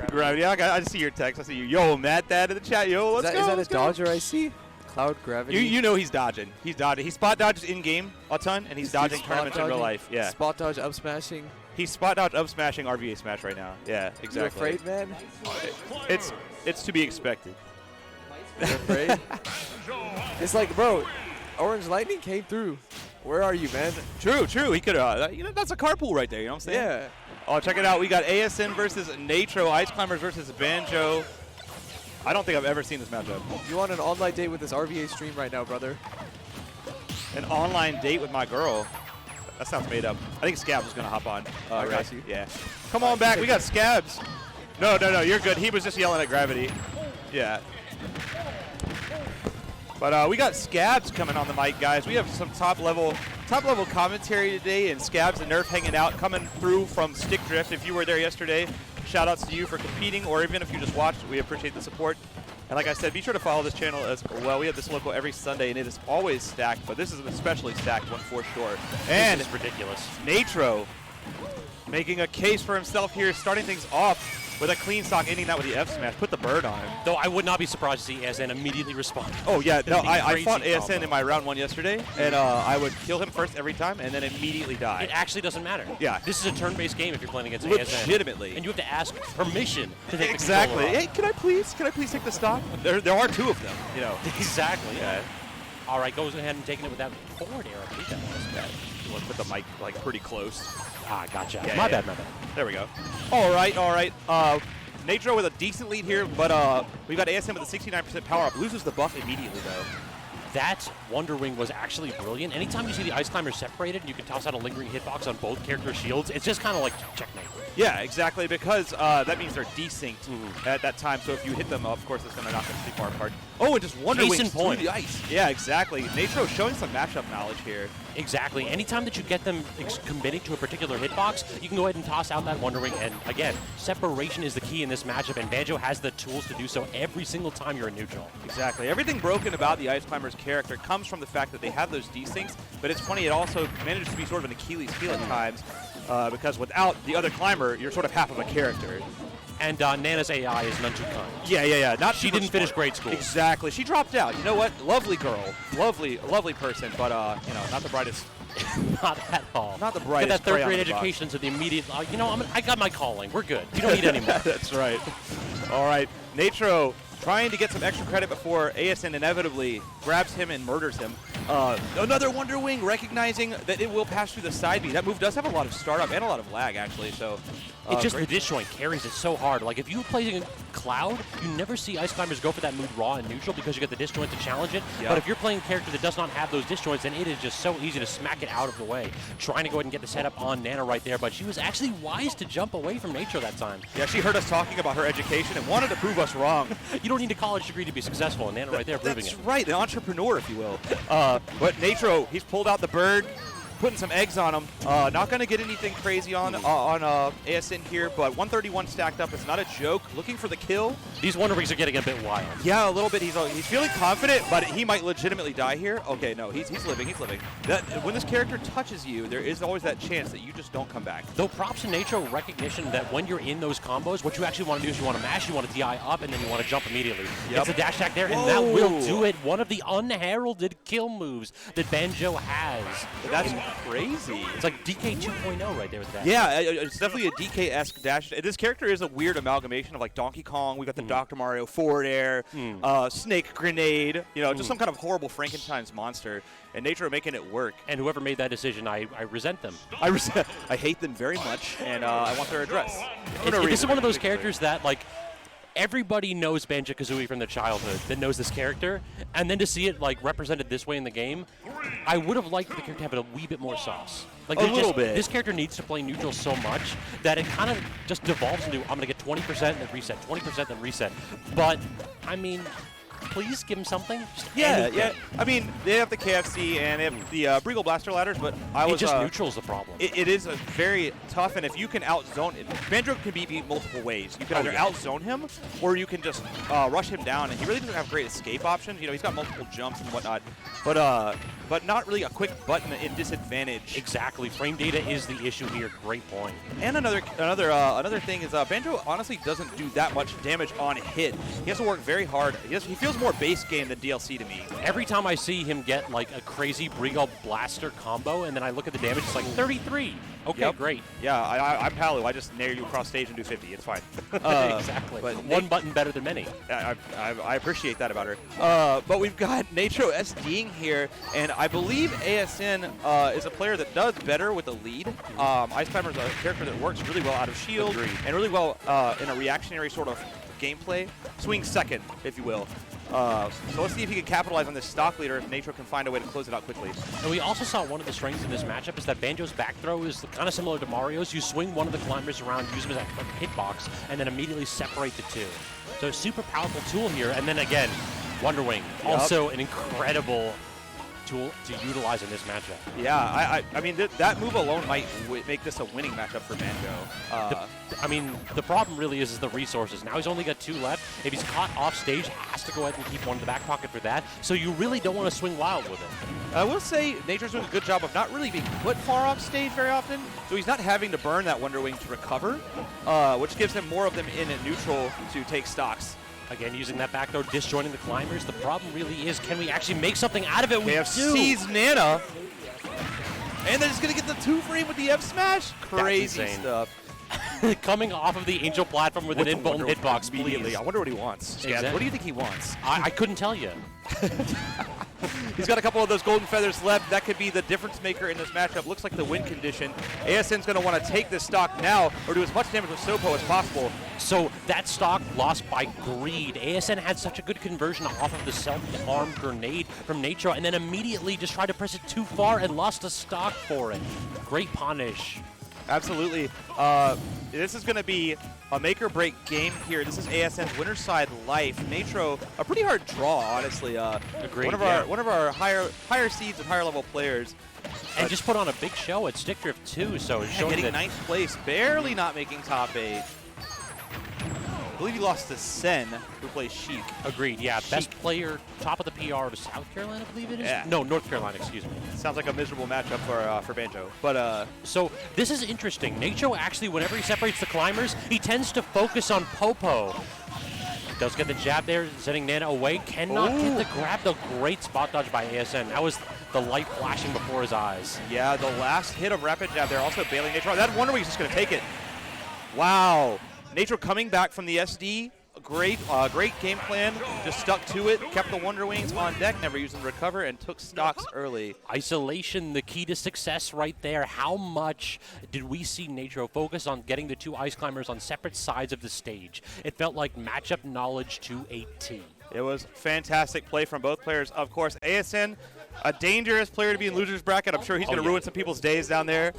Gravity. I see your text. I see you. Yo, Matt, Dad in the chat. Yo, let's go. Is that let's a go. dodger I see? Cloud Gravity? You know he's dodging. He's dodging. He spot dodges in-game a ton, and he's dodging tournaments in real life. Yeah. Spot dodge, up smashing. He's spot dodge, up smashing RVA smash right now. Yeah, exactly. You afraid, man? It's to be expected. You're afraid? It's like, bro, Orange Lightning came through. Where are you, man? True. He could that's a carpool right there, you know what I'm saying? Yeah. Oh, check it out. We got ASN versus Naytro, Ice Climbers versus Banjo. I don't think I've ever seen this matchup. You want an online date with this RVA stream right now, brother? An online date with my girl. That sounds made up. I think Scabs is going to hop on. I got you. Yeah. Come on back. We got Scabs. No. You're good. He was just yelling at Gravity. Yeah. But we got Scabs coming on the mic, guys. We have some top level commentary today, and Scabs and Nerf hanging out, coming through from Stick Drift. If you were there yesterday, shout outs to you for competing, or even if you just watched, we appreciate the support. And like I said, be sure to follow this channel as well. We have this local every Sunday, and it is always stacked, but this is an especially stacked one for sure. And this is ridiculous. Naytro making a case for himself here, starting things off with a clean stock, ending that with the F smash. Put the bird on him. Though I would not be surprised to see ASN immediately respond. Oh, yeah. No, I fought combo. ASN in my round 1 yesterday, and I would kill him first every time and then immediately die. It actually doesn't matter. Yeah. This is a turn-based game if you're playing against Legitimately. ASN. And you have to ask permission to take Exactly. the controller Hey, can I please take the stock? There are 2 of them, you know. Exactly. Yeah. All right, goes ahead and taking it with that forward air. I believe that was bad. You want to put the mic like pretty close. Ah, gotcha. Yeah, my yeah. bad. There we go. All right. Naytro with a decent lead here, but we've got ASN with a 69% power up. Loses the buff immediately, though. That Wonder Wing was actually brilliant. Anytime you see the Ice Climbers separated and you can toss out a lingering hitbox on both character shields, it's just kind of like checkmate. Yeah, exactly, because that means they're desynced at that time. So if you hit them, of course, it's going to knock them too far apart. Oh, and just Wonder Wings through the ice. Yeah, exactly. Naytro showing some matchup knowledge here. Exactly. Anytime that you get them committing to a particular hitbox, you can go ahead and toss out that Wonder Wing. And again, separation is the key in this matchup, and Banjo has the tools to do so every single time you're in neutral. Exactly. Everything broken about the Ice Climbers character comes from the fact that they have those desyncs, but it's funny, it also manages to be sort of an Achilles heel at times, because without the other climber, you're sort of half of a character. And Nana's AI is none too kind. Yeah. She didn't finish grade school. Exactly. She dropped out. You know what? Lovely girl. Lovely person, but, you know, not the brightest. Not at all. Not the brightest. Get that third grade education to the immediate, you know, I got my calling. We're good. You don't need any more. That's right. All right. Naytro trying to get some extra credit before ASN inevitably grabs him and murders him. Another Wonder Wing, recognizing that it will pass through the side B. That move does have a lot of startup and a lot of lag, actually. So it's just the disjoint carries it so hard. Like, if you play in Cloud, you never see Ice Climbers go for that move raw and neutral because you get the disjoint to challenge it. Yep. But if you're playing a character that does not have those disjoints, then it is just so easy to smack it out of the way. Trying to go ahead and get the setup on Nana right there, but she was actually wise to jump away from Naytro that time. Yeah, she heard us talking about her education and wanted to prove us wrong. You don't need a college degree to be successful, and Nana right there proving it. That's right, an entrepreneur, if you will. But Naytro, he's pulled out the bird, putting some eggs on him. Not going to get anything crazy on ASN here, but 131 stacked up. It's not a joke. Looking for the kill. These Wonder Wings are getting a bit wild. Yeah, a little bit. He's feeling confident, but he might legitimately die here. Okay, no, he's living. He's living. When this character touches you, there is always that chance that you just don't come back. Though props to Naytro recognition that when you're in those combos, what you actually want to do is you want to mash, you want to DI up, and then you want to jump immediately. Yep. It's a dash attack there, and that will do it. One of the unheralded kill moves that Banjo has. That's crazy. It's like DK 2.0 right there with that. Yeah, it's definitely a DK-esque dash. This character is a weird amalgamation of like Donkey Kong. We got the Dr. Mario forward air, snake grenade. You know, just some kind of horrible Frankenstein's monster. And Naytro making it work. And whoever made that decision, I resent them. I hate them very much, and I want their address. This is one of those characters that, like, everybody knows Banjo Kazooie from their childhood that knows this character, and then to see it like represented this way in the game, I would have liked the character to have a wee bit more sauce. Like a little bit. This character needs to play neutral so much that it kind of just devolves into I'm going to get 20% then reset, 20% then reset. But I mean, please give him something. Just anything. Yeah. I mean, they have the KFC and they have the Briegel Blaster ladders, but neutral's the problem. It is a very tough, and if you can outzone it, Banjo can be beat multiple ways. You can either outzone him, or you can just rush him down, and he really doesn't have great escape options. You know, he's got multiple jumps and whatnot. But but not really a quick button in disadvantage. Exactly. Frame data is the issue here. Great point. And another thing is Banjo honestly doesn't do that much damage on hit. He has to work very hard. He feels more base game than DLC to me. Every time I see him get like a crazy Brigal Blaster combo, and then I look at the damage, it's like 33. Okay, Yep. Great. Yeah, I'm Palu. I just nair you across stage and do 50. It's fine. Exactly. But one button better than many. I appreciate that about her. But we've got Naytro SDing here, and I believe ASN is a player that does better with the lead. Ice Climber is a character that works really well out of shield and really well in a reactionary sort of gameplay. Swing second, if you will. So let's see if he can capitalize on this stock leader if Naytro can find a way to close it out quickly. And we also saw one of the strengths in this matchup is that Banjo's back throw is kind of similar to Mario's. You swing one of the climbers around, use him as a hitbox, and then immediately separate the two. So a super powerful tool here. And then again, Wonder Wing, also an incredible tool to utilize in this matchup. Yeah, I mean, that move alone might make this a winning matchup for Banjo. The problem really is the resources. Now he's only got 2 left. If he's caught off stage, he has to go ahead and keep one in the back pocket for that. So you really don't want to swing wild with it. I will say Naytro's doing a good job of not really being put far off stage very often, so he's not having to burn that Wonder Wing to recover, which gives him more of them in neutral to take stocks. Again, using that back throw, disjointing the climbers. The problem really is, can we actually make something out of it? We have seized Nana, and they're just going to get the 2-frame with the F smash. Crazy stuff. Coming off of the Angel platform with an inbuilt hitbox immediately. I wonder what he wants. Exactly. What do you think he wants? I couldn't tell you. He's got a couple of those golden feathers left. That could be the difference maker in this matchup. Looks like the win condition. ASN's going to want to take this stock now or do as much damage with Sopo as possible. So that stock lost by greed. ASN had such a good conversion off of the self-armed grenade from Naytro and then immediately just tried to press it too far and lost a stock for it. Great punish. Absolutely. This is going to be a make-or-break game here. This is ASN's winner side life. Naytro, a pretty hard draw, honestly. Agreed, one of our higher seeds and higher level players. And just put on a big show at Stick Drift too, so it's showing getting that 9th place, barely not making top 8. I believe he lost to Sen, who plays Sheik. Agreed, yeah. Best player, top of the PR of South Carolina, I believe it is? Yeah. No, North Carolina, excuse me. Sounds like a miserable matchup for Banjo. But so this is interesting. Naytro actually, whenever he separates the climbers, he tends to focus on Popo. Does get the jab there, sending Nana away. Cannot get the grab. The great spot dodge by ASN. That was the light flashing before his eyes. Yeah, the last hit of rapid jab there also bailing Naytro. That Wonder Wing's just going to take it. Wow. Naytro coming back from the SD. Great game plan. Just stuck to it. Kept the Wonder Wings on deck. Never used them to recover and took stocks early. Isolation, the key to success right there. How much did we see Naytro focus on getting the 2 ice climbers on separate sides of the stage? It felt like matchup knowledge to a T. It was fantastic play from both players. Of course, ASN, a dangerous player to be in loser's bracket. I'm sure he's going to ruin some people's days down there.